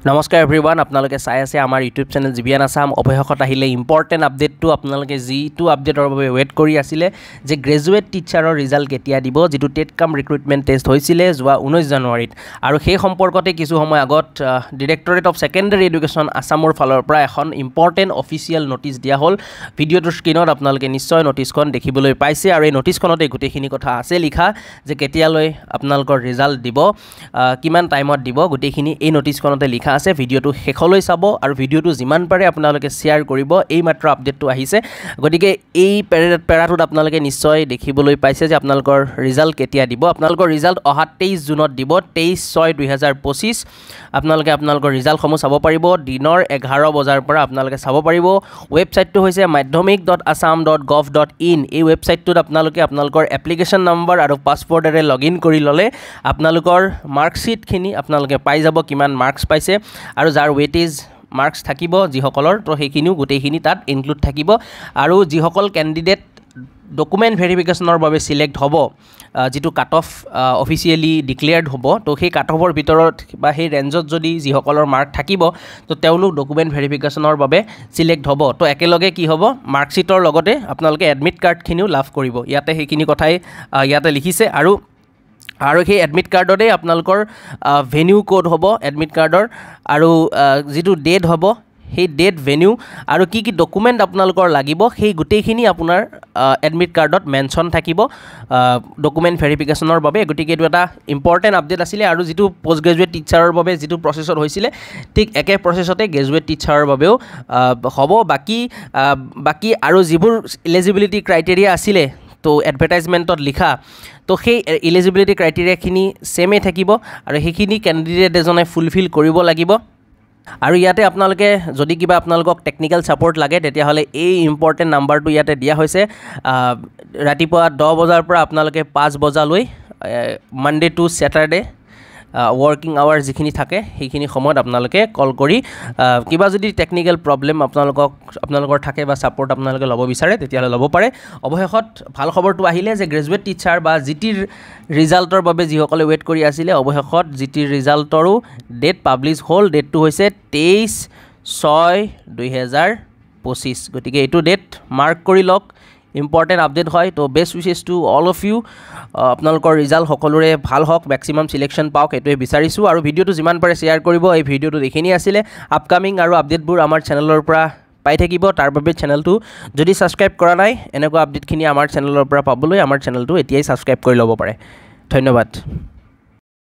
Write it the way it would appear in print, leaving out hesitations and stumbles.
নমস্কাৰ এভৰিৱান আপোনালোকে চাই আছে আমাৰ ইউটিউব চেনেল জিবিয়ান আসাম অৱশেষত আহিলে ইম্পৰ্টেণ্ট আপডেটটো আপোনালোকে যিটো আপডেটৰ বাবে ৱেইট কৰি আছিলে যে গ্ৰেজুৱেট টিচাৰৰ ৰিজাল্ট কেতিয়া দিব যিটো টেট কাম ৰিক্ৰুটমেণ্ট টেষ্ট হৈছিলে যোৱা 19 জানুৱাৰীত আৰু সেই সম্পৰ্কতে কিছু সময় আগত ডিৰেক্টৰেট অফ ছেকেণ্ডাৰী এডুকেশ্যন আসামৰ ফালৰ পৰা এখন ইম্পৰ্টেণ্ট অফিচিয়েল নটিচ দিয়া হ'ল ভিডিঅ'টোৰ স্ক্ৰীনত আপোনালোকে নিশ্চয় নটিচখন দেখিবলৈ পাইছে আৰু এই নটিচখনতে গোটেইখিনি কথা আছে লিখা যে কেতিয়ালৈ আপোনালোকৰ ৰিজাল্ট দিব কিমান টাইমত দিব গোটেইখিনি এই নটিচখনতে লিখা আছে ভিডিঅ'টো শেষলৈ চাব আৰু ভিডিঅ'টো যিমান পাৰে আপোনালোকে শেয়াৰ কৰিব এই মাত্ৰ আপডেটটো আহিছে গতিকে এই পেৰাটোত আপোনালোকে নিশ্চয় দেখিবলৈ পাইছে যে আপোনালোকৰ ৰিজাল্ট কেতিয়া দিব আপোনালোকৰ ৰিজাল্ট অহা 23 জুনত দিব 23/6/2025 আপোনালোকে আপোনালোকৰ ৰিজাল্টসমূহ চাব পাৰিব দিনৰ 11 বজাৰ পৰা আপোনালোকে চাব পাৰিব ৱেবছাইটটো হৈছে madhyamik.assam.gov.in এই ৱেবছাইটটোত আপোনালোকে আপোনালোকৰ এপ্লিকেশ্যন নম্বৰ আৰু পাছৱৰ্ডেৰে লগইন কৰি ল'লে আপোনালোকৰ মাৰ্কশ্বিটখিনি আপোনালোকে পাই যাব কিমান মাৰ্কছ পাইছে আৰু যাৰ ৱেটেজ মাৰ্কছ থাকিব যিসকলৰ তো সেইখিনিও গোটেইখিনি তাত ইনক্লুড থাকিব আৰু যিসকল কেণ্ডিডেট ডকুমেণ্ট ভেৰিফিকেশ্যনৰ বাবে সিলেক্ট হ'ব যিটো কাট অফ অফিচিয়েলি ডিক্লেয়াৰ্ড হ'ব তো সেই কাট অফৰ ভিতৰত বা সেই ৰেঞ্জত যদি যিসকলৰ মাৰ্ক থাকিব তো তেওঁলোক ডকুমেণ্ট ভেৰিফিকেশ্যনৰ বাবে সিলেক্ট হ'ব তো একেলগে কি হ'ব মাৰ্কশ্বিটৰ লগতে আপোনালোকে এডমিট কাৰ্ডখিনিও লাভ কৰিব ইয়াতে সেইখিনি কথাই ইয়াতে লিখিছে আৰু সেই এডমিট কাৰ্ডতে আপোনালোকৰ ভেনিউ কোড হ'ব এডমিট কাৰ্ডৰ আৰু যিটো ডেট হ'ব সেই ডেট ভেনিউ আৰু কি কি ডকুমেণ্ট আপোনালোকৰ লাগিব সেই গোটেইখিনি আপোনাৰ এডমিট কাৰ্ডত মেনশ্যন থাকিব ডকুমেণ্ট ভেৰিফিকেশ্যনৰ বাবে গতিকে এইটো এটা ইম্পৰ্টেণ্ট আপডেট আছিলে আৰু যিটো পষ্ট গ্ৰেজুৱেট টিচাৰৰ বাবে যিটো প্ৰচেছত হৈছিলে ঠিক একে প্ৰচেছতে গ্ৰেজুৱেট টিচাৰৰ বাবেও হ'ব বাকী আৰু যিবোৰ এলিজিবিলিটি ক্ৰাইটেৰিয়া আছিলে তো এডভাৰটাইজমেণ্টত লিখা তো সেই এলিজিবিলিটি ক্ৰাইটেৰিয়াখিনি ছেমেই থাকিব আৰু সেইখিনি কেণ্ডিডেট এজনে ফুলফিল কৰিব লাগিব আৰু ইয়াতে আপোনালোকে যদি কিবা আপোনালোকক টেকনিকেল ছাপৰ্ট লাগে তেতিয়াহ'লে এই ইম্পৰ্টেণ্ট নাম্বাৰটো ইয়াতে দিয়া হৈছে ৰাতিপুৱা 10 বজাৰ পৰা আপোনালোকে 5 বজালৈ Monday to Saturday working hour যিখিনি থাকে সেইখিনি সময়ত আপোনালোকে কল কৰি কিবা যদি টেকনিকেল প্ৰব্লেম আপোনালোকৰ থাকে বা ছাপৰ্ট আপোনালোকে ল'ব বিচাৰে তেতিয়াহ'লে ল'ব পাৰে অৱশেষত ভাল খবৰটো আহিলে যে গ্ৰেজুৱেট টিচাৰ বা জিটিৰ ৰিজাল্টৰ বাবে যিসকলে ৱেইট কৰি আছিলে অৱশেষত জিটিৰ ৰিজাল্টৰো ডেট পাব্লিছ হ'ল ডেটটো হৈছে 23/6/2025 গতিকে এইটো ডেট মাৰ্ক কৰি লওক ইম্পৰ্টেণ্ট আপডেট হয় তো best wishes to all of you আপোনালোকৰ ৰিজাল্ট সকলোৰে ভাল হওক মেক্সিমাম চিলেকশ্যন পাওক এইটোৱে বিচাৰিছোঁ আৰু ভিডিঅ'টো যিমান পাৰে শ্বেয়াৰ কৰিব এই ভিডিঅ'টো এইখিনি আছিলে আপকামিং আৰু আপডেটবোৰ আমাৰ চেনেলৰ পৰা পাই থাকিব তাৰ বাবে চেনেলটো যদি ছাবস্ক্ৰাইব কৰা নাই এনেকুৱা আপডেটখিনি আমাৰ চেনেলৰ পৰা পাবলৈ আমাৰ চেনেলটো এতিয়াই ছাবস্ক্ৰাইব কৰি ল'ব পাৰে ধন্যবাদ